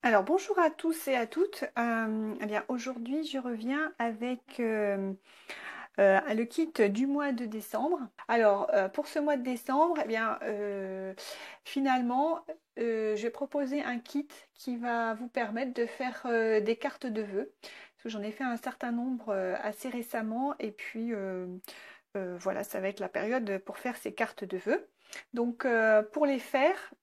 Alors bonjour à tous et à toutes. Eh bien aujourd'hui je reviens avec le kit du mois de décembre. Alors pour ce mois de décembre, eh bien finalement j'ai proposé un kit qui va vous permettre de faire des cartes de vœux. Parce que j'en ai fait un certain nombre assez récemment et puis voilà, ça va être la période pour faire ces cartes de vœux. Donc pour les faire,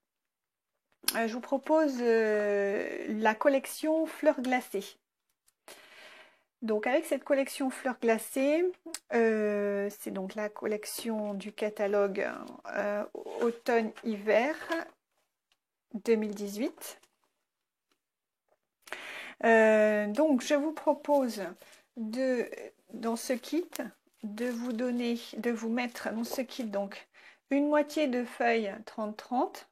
je vous propose la collection Fleurs glacées. Donc avec cette collection Fleurs glacées, c'est donc la collection du catalogue automne-hiver 2018. Donc je vous propose dans ce kit de vous mettre dans ce kit donc une moitié de feuilles 30-30.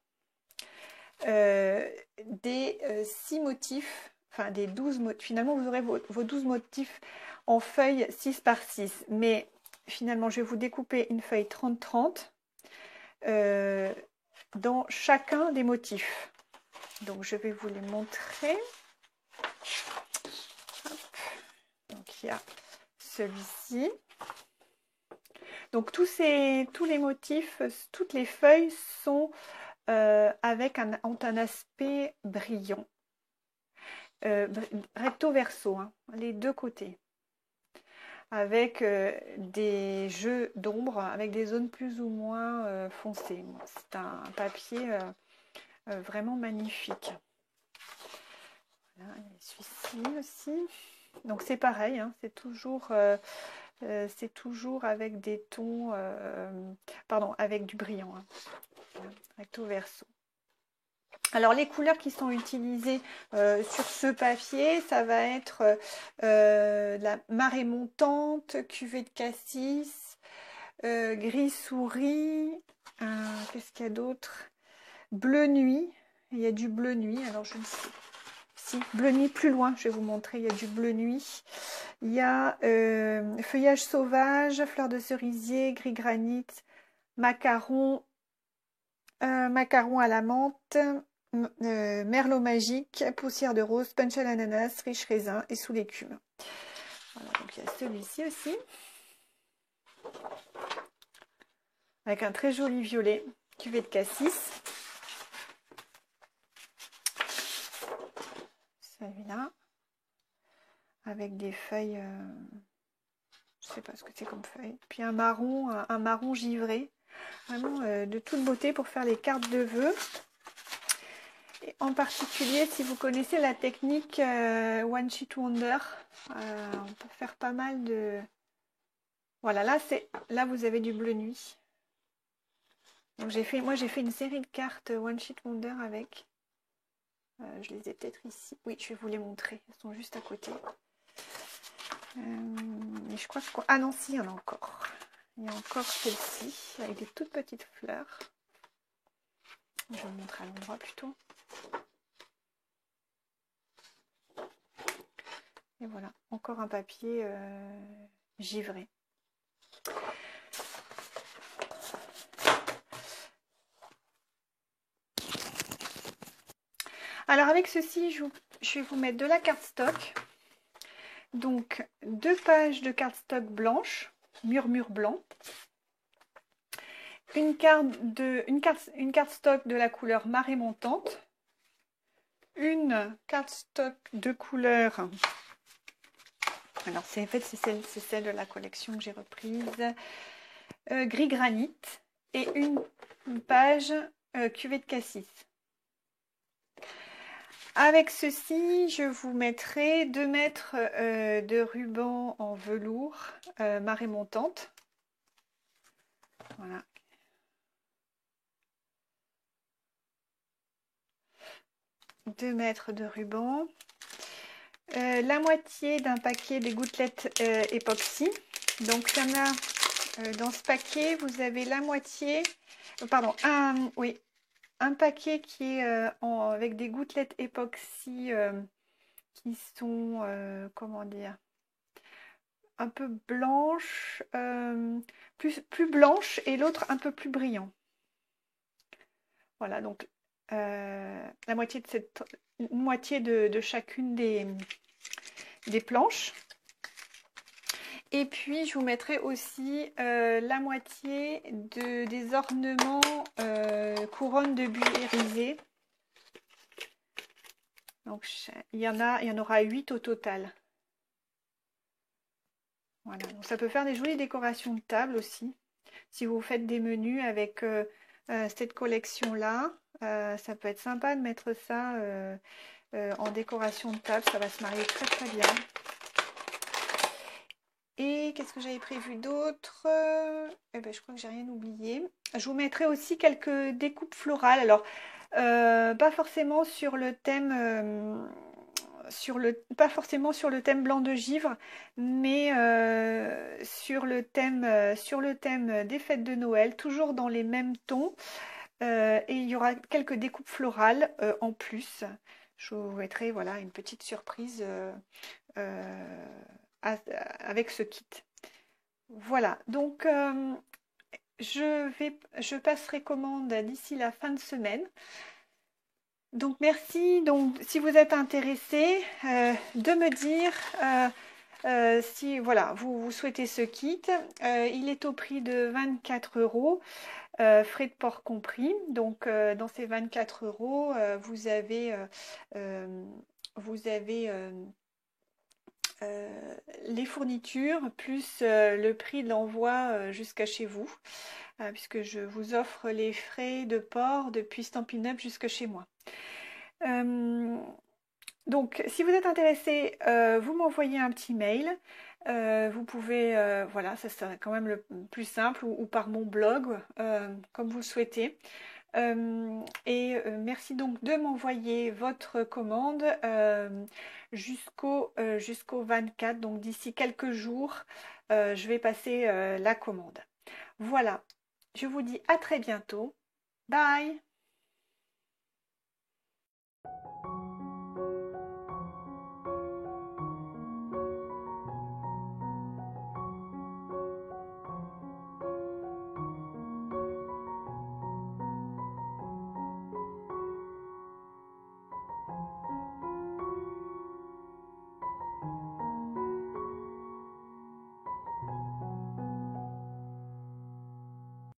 Des 6 motifs, enfin des 12 motifs. Finalement, vous aurez vos 12 motifs en feuilles 6 par 6. Mais finalement, je vais vous découper une feuille 30-30 dans chacun des motifs. Donc, je vais vous les montrer. Hop. Donc, il y a celui-ci. Donc, tous les motifs, toutes les feuilles sont ont un aspect brillant. Recto verso, hein, les deux côtés, avec des jeux d'ombre, avec des zones plus ou moins foncées. C'est un papier vraiment magnifique. Voilà, il y a celui-ci aussi. Donc c'est pareil, hein, c'est toujours avec des tons, pardon, avec du brillant, hein, recto verso. Alors les couleurs qui sont utilisées sur ce papier, ça va être la marée montante, cuvée de cassis, gris souris, qu'est-ce qu'il y a d'autre? Bleu nuit, il y a du bleu nuit, alors je ne sais si, bleu nuit plus loin, je vais vous montrer, il y a du bleu nuit. Il y a feuillage sauvage, fleurs de cerisier, gris granit, macaron à la menthe, merlot magique, poussière de rose, punch à l'ananas, riche raisin et sous l'écume. Voilà, donc il y a celui-ci aussi, avec un très joli violet, cuvée de cassis. Celui-là, avec des feuilles, je ne sais pas ce que c'est comme feuille. Puis un marron givré, vraiment de toute beauté pour faire les cartes de vœux. Et en particulier, si vous connaissez la technique One Sheet Wonder, on peut faire pas mal de... Voilà, là vous avez du bleu nuit. Donc moi j'ai fait une série de cartes One Sheet Wonder avec. Je les ai peut-être ici. Oui, je vais vous les montrer. Elles sont juste à côté. Et je crois que... Ah non, si, il y en a encore. Il y a encore celle-ci, avec des toutes petites fleurs. Je vais vous montrer à l'endroit plutôt. Et voilà, encore un papier givré. Alors avec ceci, je vais vous mettre de la cardstock. Donc 2 pages de cardstock blanche, murmure blanc. Une cardstock de la couleur marée montante. Une cardstock de couleur... Alors c'est celle de la collection que j'ai reprise. Gris granit. Et une page cuvée de cassis. Avec ceci, je vous mettrai 2 mètres de ruban en velours marée montante. Voilà. Deux mètres de ruban. La moitié d'un paquet des gouttelettes époxy. Donc, il y en a dans ce paquet, vous avez la moitié, pardon, un paquet qui est avec des gouttelettes époxy qui sont, comment dire, un peu blanches, plus blanches et l'autre un peu plus brillant. Voilà, donc la moitié de une moitié de chacune des planches. Et puis, je vous mettrai aussi la moitié des ornements couronne de buis irisé. Donc, il y en aura 8 au total. Voilà, donc ça peut faire des jolies décorations de table aussi. Si vous faites des menus avec cette collection-là, ça peut être sympa de mettre ça en décoration de table. Ça va se marier très très bien. Et qu'est-ce que j'avais prévu d'autre? Eh ben, je crois que j'ai rien oublié. Je vous mettrai aussi quelques découpes florales. Alors, pas forcément sur le thème... pas forcément sur le thème blanc de givre, mais sur le thème des fêtes de Noël, toujours dans les mêmes tons. Et il y aura quelques découpes florales en plus. Je vous mettrai voilà, une petite surprise avec ce kit. Voilà, donc je passerai commande d'ici la fin de semaine. Donc merci. Donc si vous êtes intéressé, de me dire si voilà, vous souhaitez ce kit. Il est au prix de 24 €, frais de port compris. Donc dans ces 24 €, vous avez les fournitures plus le prix de l'envoi jusqu'à chez vous, puisque je vous offre les frais de port depuis Stampin' Up jusque chez moi. Donc, si vous êtes intéressé, vous m'envoyez un petit mail. Vous pouvez, voilà, ça serait quand même le plus simple, ou par mon blog, comme vous le souhaitez. Merci donc de m'envoyer votre commande jusqu'au 24, donc d'ici quelques jours, je vais passer la commande. Voilà, je vous dis à très bientôt. Bye!